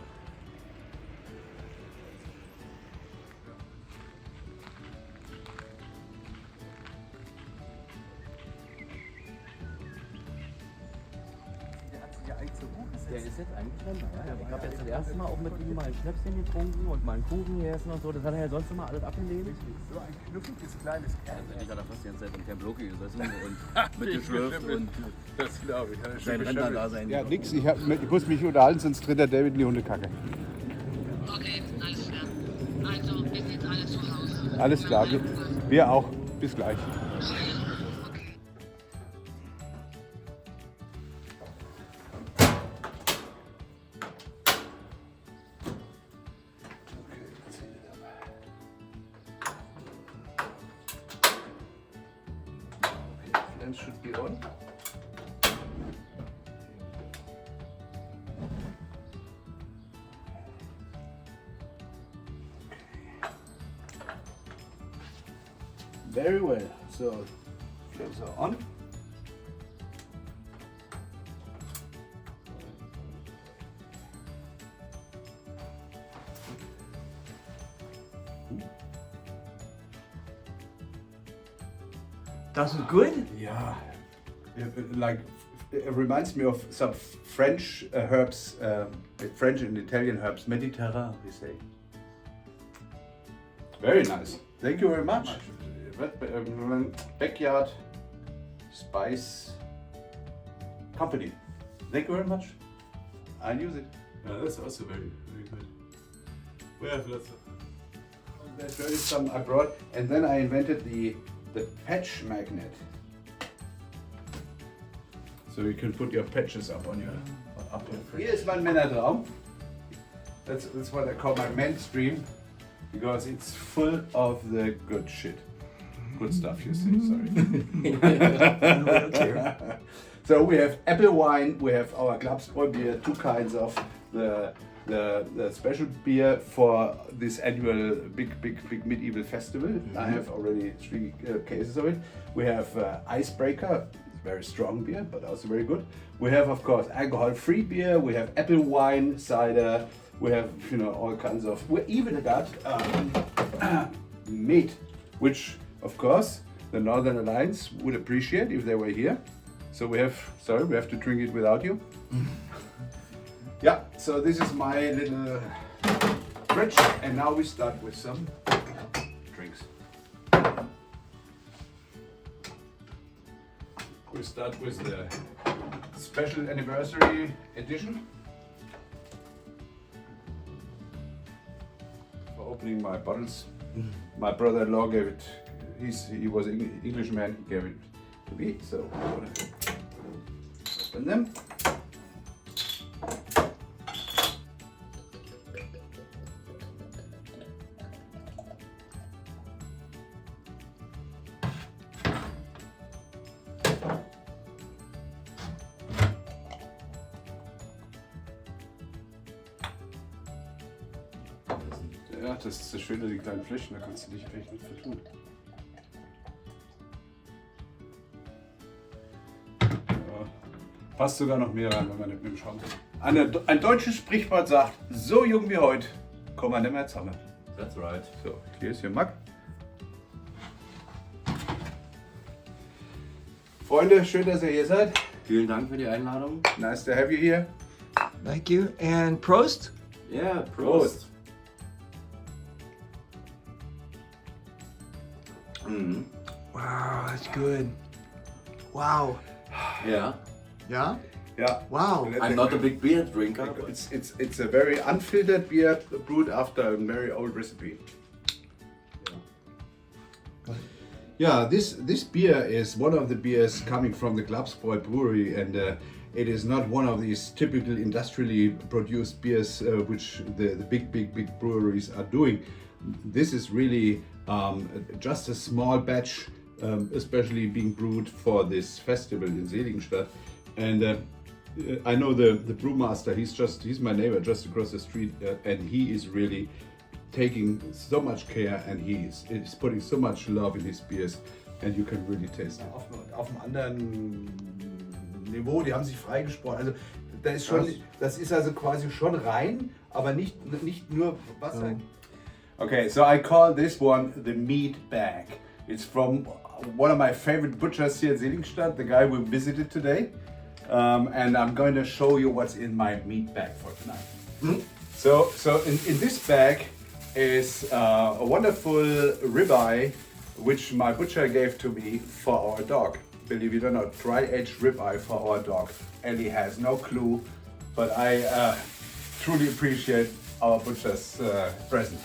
Der ist jetzt eigentlich Rentner, ja. Ich habe jetzt das erste Mal auch mit ihm mal ein Schnäpschen getrunken und mal einen Kuchen gegessen und so. Das hat er ja sonst immer alles abgelehnt. So ein knuffiges kleines Kerl. Ich hatte fast die ganze Zeit im Camp Loki gesessen und mitgeschlürft und Das glaube ich. Hat er schon sein Rentner da sein. Ja, nix, ich muss mich unterhalten, sonst tritt der David in die Hundekacke. Okay, alles klar. Also, wir sind alle zu Hause. Alles klar, wir auch. Bis gleich. Then should be on. Very well. So flames are on. That's good? Yeah, like it reminds me of some French herbs, French and Italian herbs, Mediterranean, we say. Very nice. Thank you very much. Backyard Spice Company. Thank you very much. I'll use it. Yeah, that's also very, very good. We have lots of. There is some I brought, and then I invented the patch magnet. So you can put your patches up on your fridge. Hier ist mein Männertraum. That's what I call my mainstream, because it's full of the good shit. Good stuff, you say, sorry. So we have apple wine, we have our Glapsbräu beer, two kinds of the special beer for this annual big medieval festival. I have already 3 cases of it. We have Icebreaker, very strong beer, but also very good. We have, of course, alcohol-free beer. We have apple wine, cider. We have, all kinds of. We even got meat, which, of course, the Northern Alliance would appreciate if they were here. So we have to drink it without you. Yeah, so this is my little fridge, and now we start with some drinks. We start with the special anniversary edition. For opening my bottles, my brother-in-law gave it. He was an Englishman. He gave it to me, so I'm gonna open them. Ja, das ist das Schöne, die kleinen Flächen, da kannst du dich echt mit vertun. Ja, passt sogar noch mehr rein, wenn man nicht mit dem Schaum. Ein deutsches Sprichwort sagt, so jung wie heute, kommen wir nicht mehr zusammen. That's right. So, hier ist Ihr Mack. Freunde, schön, dass ihr hier seid. Vielen Dank für die Einladung. Nice to have you here. Thank you. And Prost? Yeah, Prost. Mhm. Wow, that's good. Wow. Yeah. Yeah? Ja. Wow. I'm not a big beer drinker. But It's a very unfiltered beer brewed after a very old recipe. Yeah, this beer is one of the beers coming from the Glapsbräu brewery, and it is not one of these typical industrially produced beers which the big breweries are doing. This is really just a small batch, especially being brewed for this festival in Seligenstadt. And I know the brewmaster. He's my neighbor just across the street, and he is really taking so much care, and he's putting so much love in his beers, and you can really taste it. Auf einem anderen Niveau, die haben sich freigesprochen. Also das ist also quasi schon rein, aber nicht nur Wasser. Okay, so I call this one the meat bag. It's from one of my favorite butchers here in Seligenstadt, the guy we visited today. and I'm going to show you what's in my meat bag for tonight. So in this bag is a wonderful ribeye, which my butcher gave to me for our dog. Believe it or not, dry-aged ribeye for our dog. Ellie has no clue, but I truly appreciate our butcher's present.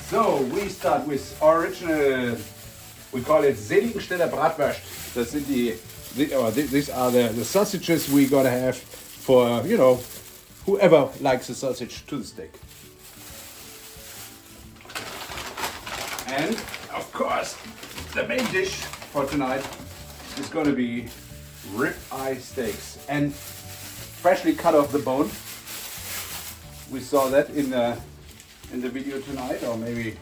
So we start with original, we call it Seligensteller Bratwurst. Das sind these are the sausages we gotta have for, you know, whoever likes a sausage to the steak. And of course, the main dish for tonight is gonna be ribeye steaks and freshly cut off the bone. We saw that in the video tonight, or maybe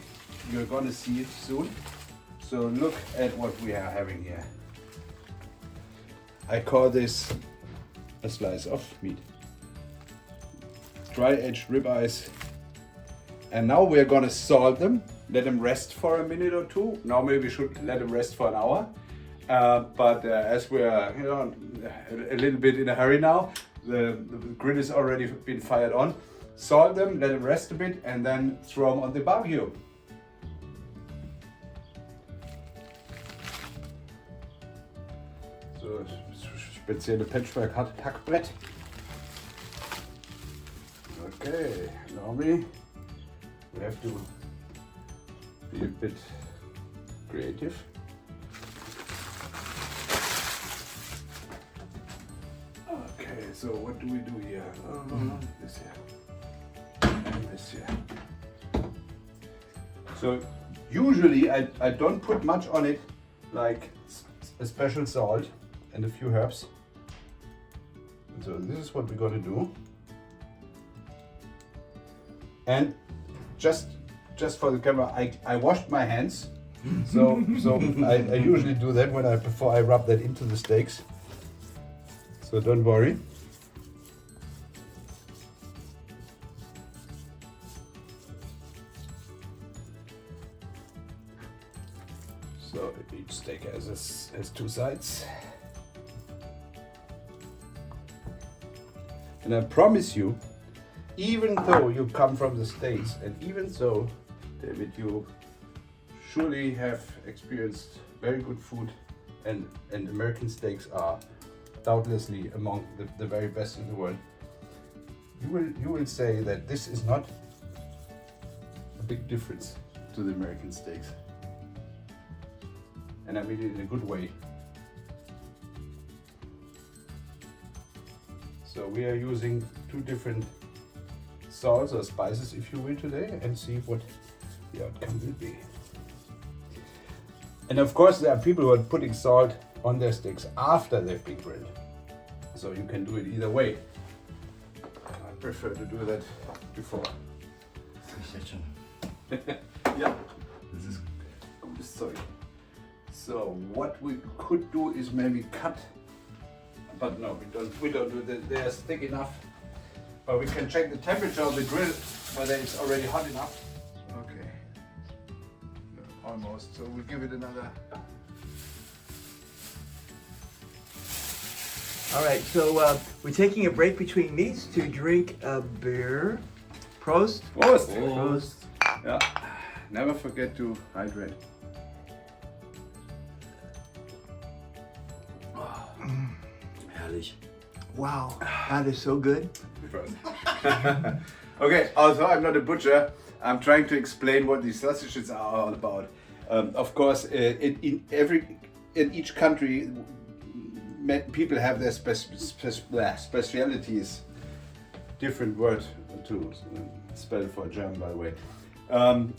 you're gonna see it soon. So look at what we are having here. I call this a slice of meat. Dry-aged ribeyes. And now we're gonna salt them, let them rest for a minute or two. Normally we should let them rest for an hour. But as we're a little bit in a hurry now, the grill has already been fired on. Salt them, let them rest a bit, and then throw them on the barbecue. So, spezielle Patchwork-Hackbrett. Okay, normally we have to be a bit creative. Okay, so what do we do here? This here. And this here. So usually I don't put much on it, like a special salt and a few herbs. And so this is what we're gonna do. And just for the camera, I washed my hands. So I usually do that before I rub that into the steaks. So don't worry. So each steak has two sides. And I promise you, even though you come from the States, and even so, David, you surely have experienced very good food, and American steaks are doubtlessly among the very best in the world. You will say that this is not a big difference to the American steaks. And I mean it in a good way. So we are using two different salts or spices, if you will, today, and see what the outcome will be. And of course there are people who are putting salt on their steaks after they've been grilled. So you can do it either way. I prefer to do that before. Yeah, this is gutes Zeug. So what we could do is maybe cut, but no, we don't do that. They are thick enough. But we can check the temperature of the grill, whether it's already hot enough. Okay, almost. So we'll give it another. All right, so we're taking a break between meats to drink a beer. Prost. Prost. Prost. Yeah, never forget to hydrate. Herrlich. Wow, that is so good. Okay, although I'm not a butcher, I'm trying to explain what these sausages are all about. Of course, in each country, people have their specialities. Different word to spell for German, by the way.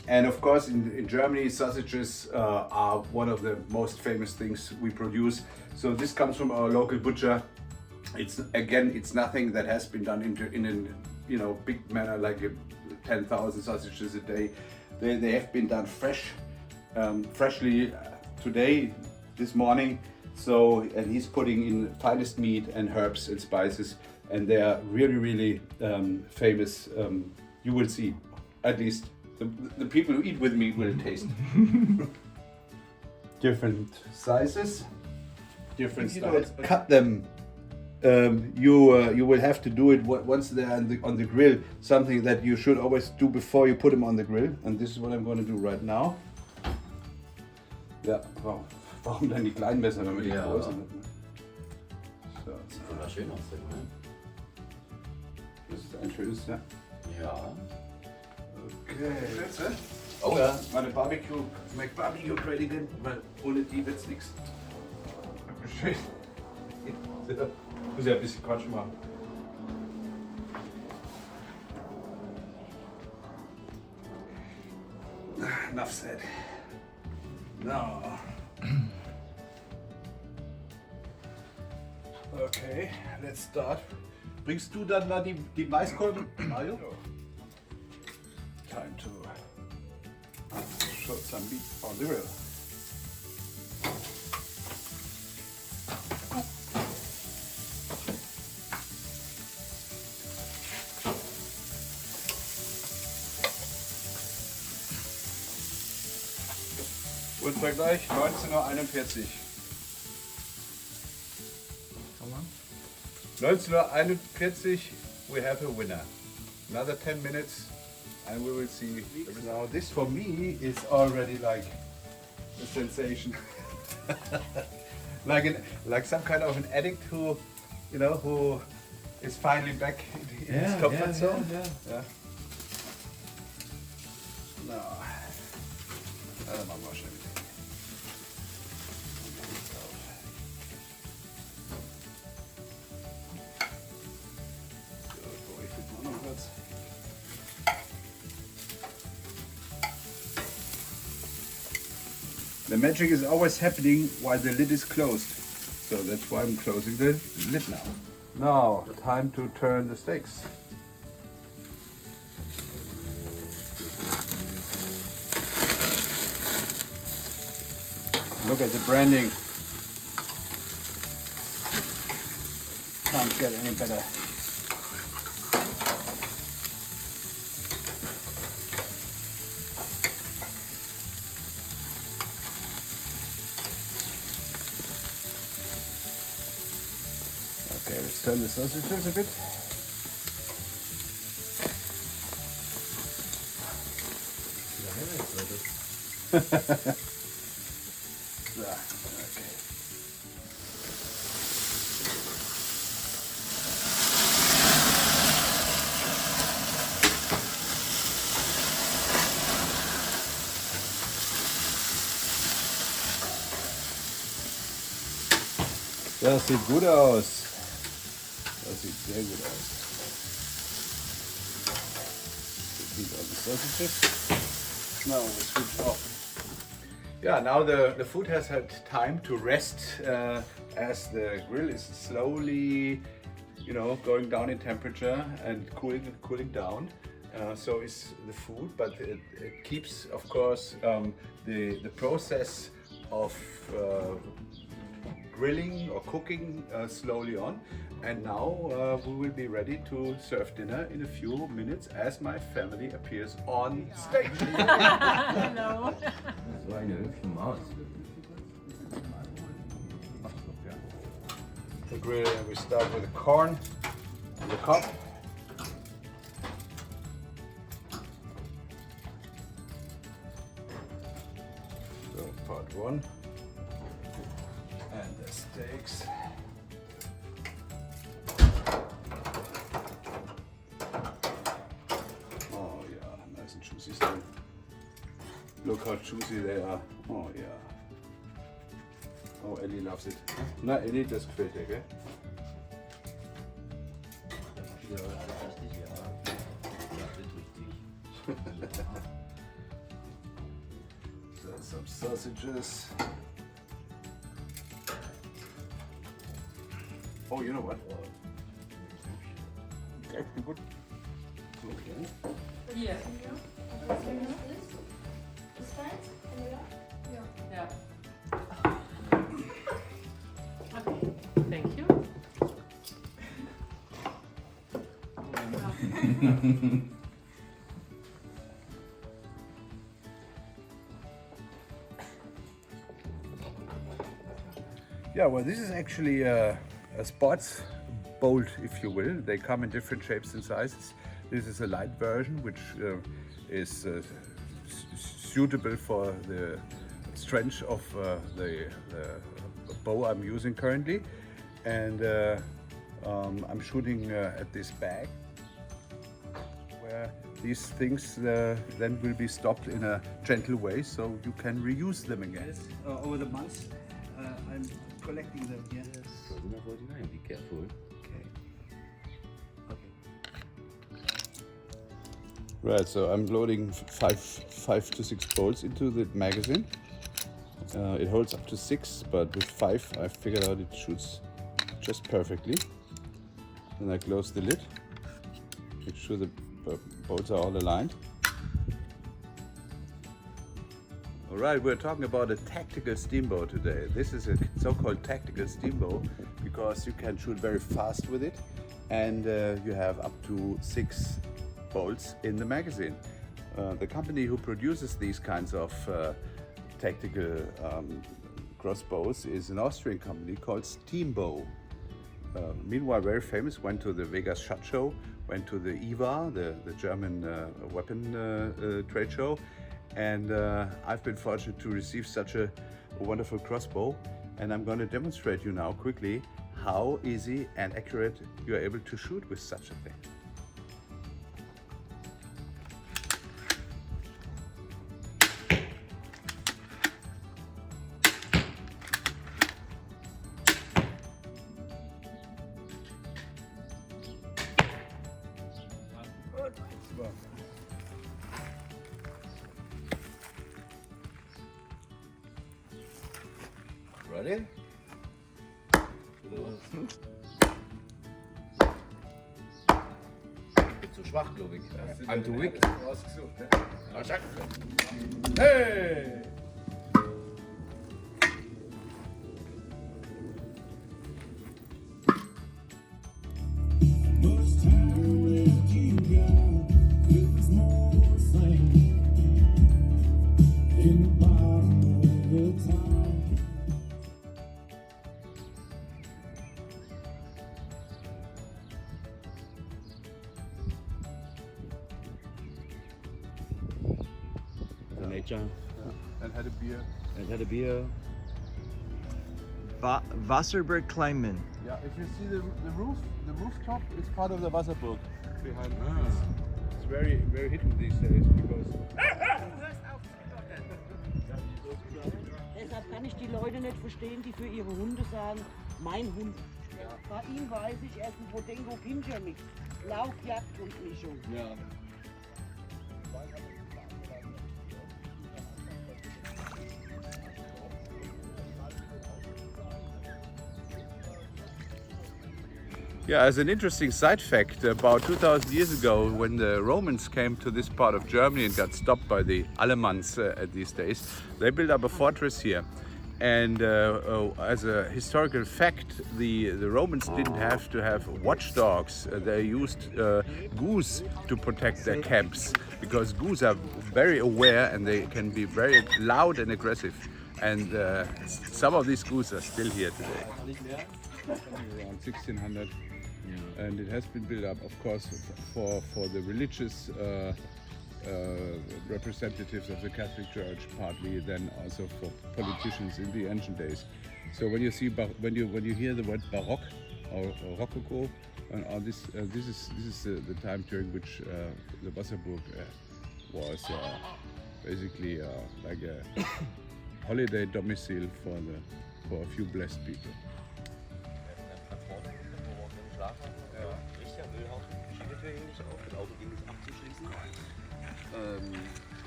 And of course, in Germany, sausages are one of the most famous things we produce. So this comes from our local butcher. It's nothing that has been done in a big manner, like 10,000 sausages a day. They have been done freshly today, this morning. So, and he's putting in finest meat and herbs and spices, and they are really famous. You will see, at least the people who eat with me will taste. Different sizes, different styles. Cut them you will have to do it once they're on the grill. Something that you should always do before you put them on the grill. And this is what I'm going to do right now. Ja, warum dann die kleinen Messer, wenn man die großen hat? Ne? So. Sieht wunderschön aus, ne? Das ist ein schönes, ja. Ja. Okay. Oh ja. Meine Barbecue ready denn, weil ohne die wird's nichts. Schön. Muss ja ein bisschen Quatsch machen. Enough said. No. Okay, let's start. Bringst du dann mal die Maiskolben, Mario? Time to show some meat on the grill. Vergleich 19:41 Uhr. 19:41 Uhr, we have a winner. Another 10 minutes and we will see. Now this for me is already like a sensation. like some kind of an addict who, you know, who is finally back in his comfort zone. Yeah. No. Dann machen wir schnell wieder. The magic is always happening while the lid is closed. So that's why I'm closing the lid now. Now, time to turn the steaks. Look at the branding. Can't get any better. Okay, let's turn the sausages a bit. Okay. Das sieht gut aus. Das sieht sehr gut aus. These are the sausages. Now we switch off. Yeah, now the food has had time to rest as the grill is slowly, you know, going down in temperature and cooling down. So is the food, but it keeps, of course, the process of grilling or cooking slowly on. And now we will be ready to serve dinner in a few minutes as my family appears on stage. Hello. Das war eine hübsche Maus. The grill, we start with the corn in the cup. So part one. And the steaks. Oh yeah, nice and juicy still. Look how juicy they are. Oh yeah. Oh, Ellie loves it. Na, Ellie, das gefällt dir, gell? Ja, alles richtig, ja. Ja, wird richtig. So, some sausages. Oh, you know what? Okay, good. Okay. Hier. Ja. Okay, thank you. Yeah, well, this is actually a spot bolt, if you will. They come in different shapes and sizes. This is a light version, which is suitable for the strength of the bow I'm using currently. And I'm shooting at this bag, where these things then will be stopped in a gentle way, so you can reuse them again. Over the months, I'm collecting them here. Be careful. Right, so I'm loading five to six bolts into the magazine. It holds up to 6, but with 5 I figured out it shoots just perfectly. Then I close the lid, make sure the bolts are all aligned. Alright, we're talking about a tactical steam bow today. This is a so-called tactical steam bow because you can shoot very fast with it, and you have up to 6 bolts in the magazine. The company who produces these kinds of tactical crossbows is an Austrian company called Steambow. Meanwhile, very famous, went to the Vegas SHOT Show, went to the IWA, the German weapon trade show, and I've been fortunate to receive such a wonderful crossbow, and I'm going to demonstrate you now quickly how easy and accurate you are able to shoot with such a thing. Ready? Zu schwach, glaube ich. I'm too weak. Hey! Nature. And had a beer. And had a beer. Wasserburg Kleinman. Yeah, if you see the rooftop is part of the Wasserburg behind. It's very hidden these days because. Deshalb kann ich die Leute nicht verstehen, die für ihre Hunde sagen, mein Hund. Bei ihm weiß ich, er ist ein Podenco Pinchermix. Lauf, Jagd und Mischung. Ja. Yeah, as an interesting side fact, about 2000 years ago, when the Romans came to this part of Germany and got stopped by the Alemans these days, they built up a fortress here. And as a historical fact, the Romans didn't have to have watchdogs. They used goose to protect their camps, because goose are very aware and they can be very loud and aggressive. And some of these goose are still here today. Around 1600. And it has been built up, of course, for the religious representatives of the Catholic Church, partly, then also for politicians in the ancient days. So when you see when you hear the word Baroque or Rococo, and this is the time during which the Wasserburg was basically like a holiday domicile for a few blessed people.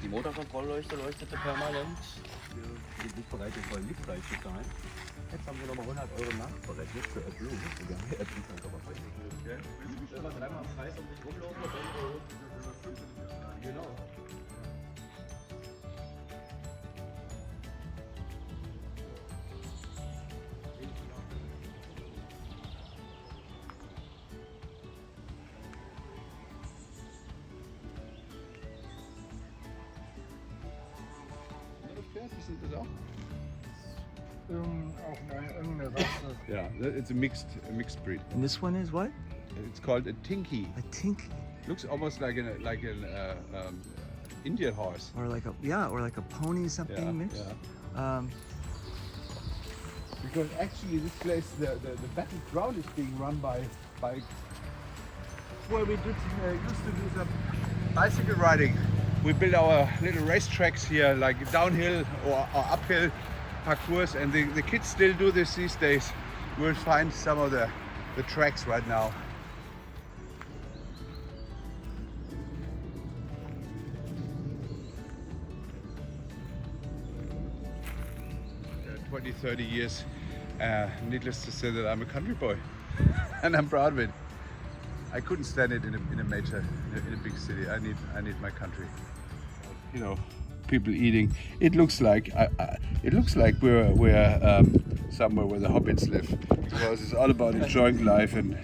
Die Motorkontrollleuchte leuchtete permanent. Wir sind bereit, den vollen Mietpreis zu zahlen. Jetzt haben wir nochmal 100 € nachberechnet für AdBlue. Wir haben dreimal am Preis um sich rumlaufen und genau. Sind das auch? irgendeine Rasse. Yeah, it's a mixed breed. And this one is what? It's called a tinky. A tinky. Looks almost like an Indian horse. Or like a pony something Yeah, mixed. yeah. Because actually this place, the battleground is being run by where we used to do some bicycle riding. We build our little racetracks here, like downhill or uphill parcours, and the kids still do this these days. We'll find some of the tracks right now. 20, 30 years. Needless to say that I'm a country boy and I'm proud of it. I couldn't stand it in a big city. I need my country. You know, people eating. It looks like we're somewhere where the hobbits live, because it's all about enjoying life and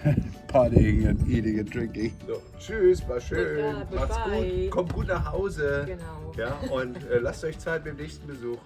partying and eating and drinking. So, tschüss, war schön, macht's gut, kommt gut nach Hause. Genau. Ja, und lasst euch Zeit beim nächsten Besuch.